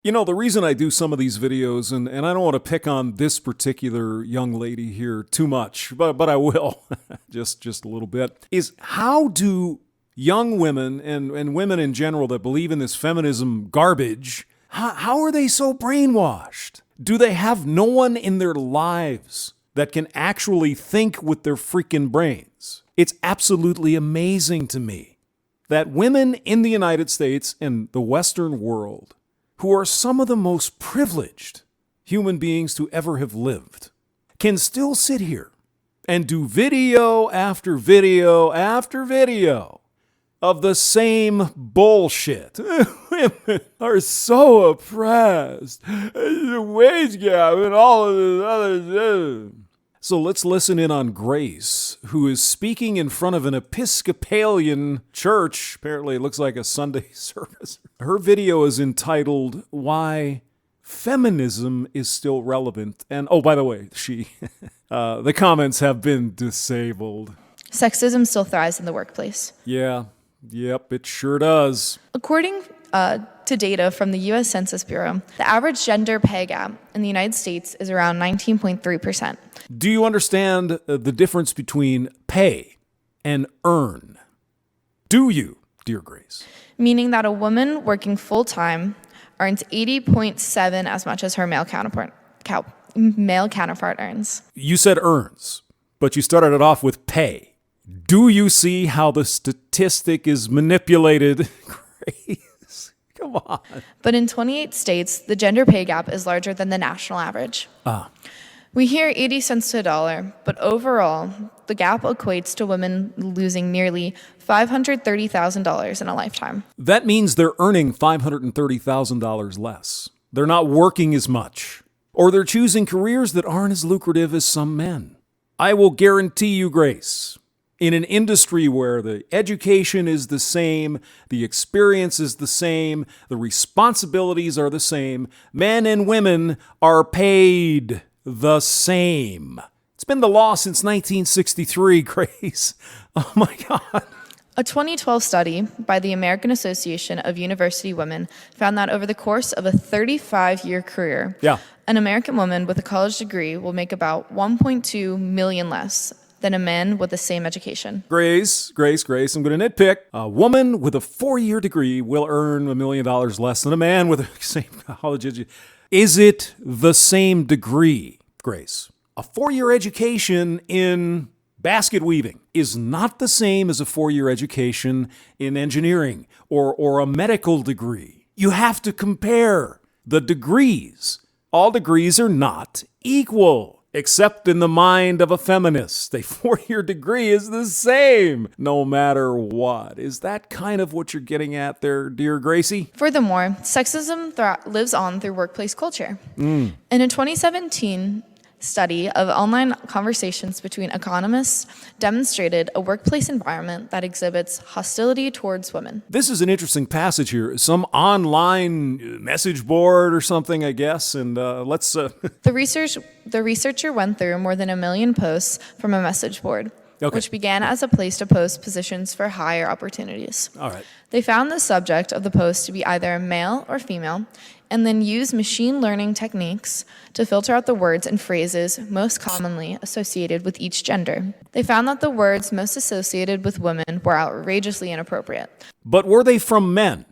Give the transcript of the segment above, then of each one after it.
You know, the reason I do some of these videos, and I don't want to pick on this particular young lady here too much, but I will, just a little bit, is how do young women and women in general that believe in this feminism garbage, how are they so brainwashed? Do they have no one in their lives that can actually think with their freaking brains? It's absolutely amazing to me that women in the United States and the Western world, who are some of the most privileged human beings to ever have lived, can still sit here and do video after video after video of the same bullshit. Women are so oppressed. The wage gap and all of this other. So let's listen in on Grace, who is speaking in front of an Episcopalian church. Apparently it looks like a Sunday service. Her video is entitled, Why Feminism is Still Relevant. And, oh, by the way, the comments have been disabled. Sexism still thrives in the workplace. Yep, it sure does. According to data from the U.S. Census Bureau, the average gender pay gap in the United States is around 19.3%. Do you understand the difference between pay and earn? Do you, dear Grace? Meaning that a woman working full-time earns 80.7 as much as her male counterpart earns. You said earns, but you started it off with pay. Do you see how the statistic is manipulated? Grace, come on. But in 28 states, the gender pay gap is larger than the national average. We hear 80 cents to a dollar, but overall, the gap equates to women losing nearly $530,000 in a lifetime. That means they're earning $530,000 less. They're not working as much, or they're choosing careers that aren't as lucrative as some men. I will guarantee you, Grace, in an industry where the education is the same, the experience is the same, the responsibilities are the same, men and women are paid the same. It's been the law since 1963, Grace. Oh my God. A 2012 study by the American Association of University Women found that over the course of a 35-year career, an American woman with a college degree will make about $1.2 million less than a man with the same education. Grace, I'm going to nitpick. A woman with a 4-year degree will earn $1 million less than a man with the same college education. Is it the same degree, Grace? A 4-year education in basket weaving is not the same as a 4-year education in engineering or a medical degree. You have to compare the degrees. All degrees are not equal, except in the mind of a feminist. A 4-year degree is the same, no matter what. Is that kind of what you're getting at there, dear Gracie? Furthermore, sexism lives on through workplace culture. In a 2017 study of online conversations between economists demonstrated a workplace environment that exhibits hostility towards women. This is an interesting passage here. Some online message board or something, I guess, and let's... The researcher went through more than 1 million posts from a message board, which began as a place to post positions for higher opportunities. All right. They found the subject of the post to be either male or female, and then used machine learning techniques to filter out the words and phrases most commonly associated with each gender. They found that the words most associated with women were outrageously inappropriate. But were they from men?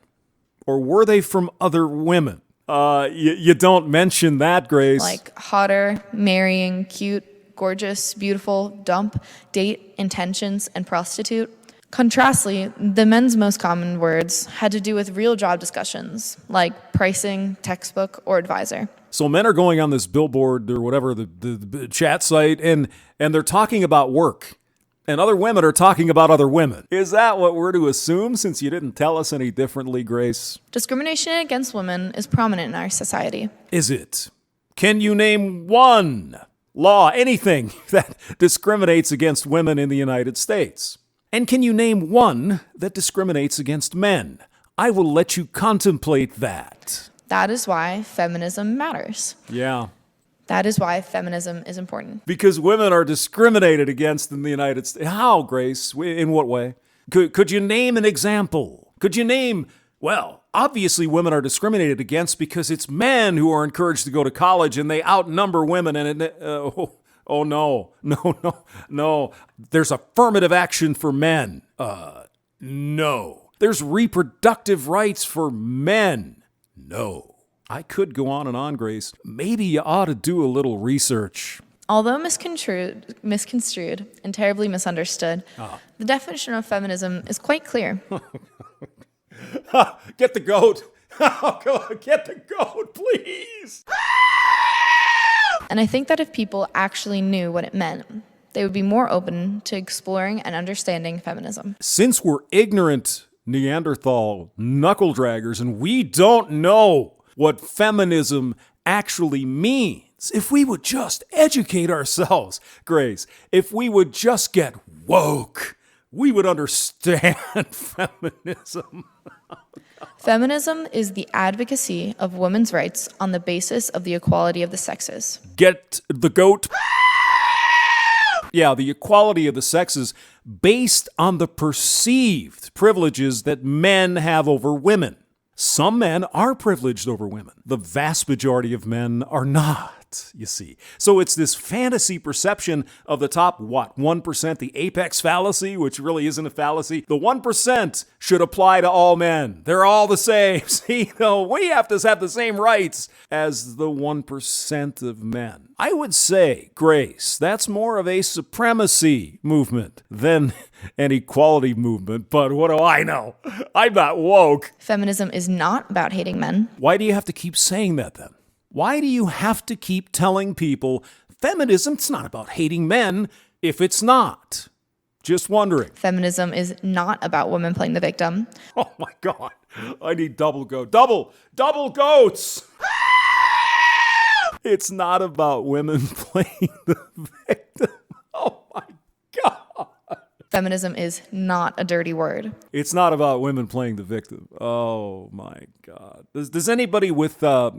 Or were they from other women? You don't mention that, Grace. Like hotter, marrying, cute, gorgeous, beautiful, dump, date, intentions, and prostitute. Contrastly, the men's most common words had to do with real job discussions, like pricing, textbook, or advisor. So men are going on this billboard or whatever, the chat site, and they're talking about work. And other women are talking about other women. Is that what we're to assume, since you didn't tell us any differently, Grace? Discrimination against women is prominent in our society. Is it? Can you name one law, anything that discriminates against women in the United States? And can you name one that discriminates against men? I will let you contemplate that. That is why feminism matters. Yeah. That is why feminism is important. Because women are discriminated against in the United States. How, Grace? In what way? Could you name an example? Could you name, well, obviously women are discriminated against because it's men who are encouraged to go to college and they outnumber women. And oh no, no, no, no. There's affirmative action for men. No. There's reproductive rights for men. No. I could go on and on, Grace. Maybe you ought to do a little research. Although misconstrued and terribly misunderstood, the definition of feminism is quite clear. Get the goat. Get the goat, please. And I think that if people actually knew what it meant, they would be more open to exploring and understanding feminism. Since we're ignorant Neanderthal knuckle draggers and we don't know what feminism actually means, if we would just educate ourselves, Grace, if we would just get woke, we would understand feminism. Feminism is the advocacy of women's rights on the basis of the equality of the sexes. Get the goat. Yeah, the equality of the sexes based on the perceived privileges that men have over women. Some men are privileged over women. The vast majority of men are not, you see. So it's this fantasy perception of the top, 1%, the apex fallacy, which really isn't a fallacy. The 1% should apply to all men. They're all the same. See, we have to have the same rights as the 1% of men. I would say, Grace, that's more of a supremacy movement than an equality movement, but what do I know? I'm not woke. Feminism is not about hating men. Why do you have to keep saying that then? Why do you have to keep telling people feminism's not about hating men if it's not? Just wondering. Feminism is not about women playing the victim. Oh my God. I need double goat. Double goats. It's not about women playing the victim. Oh my God. Feminism is not a dirty word. It's not about women playing the victim. Oh my God. Does anybody with, a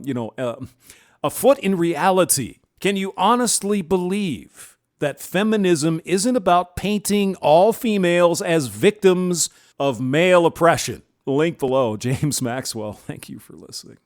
foot in reality, can you honestly believe that feminism isn't about painting all females as victims of male oppression? Link below. James Maxwell. Thank you for listening.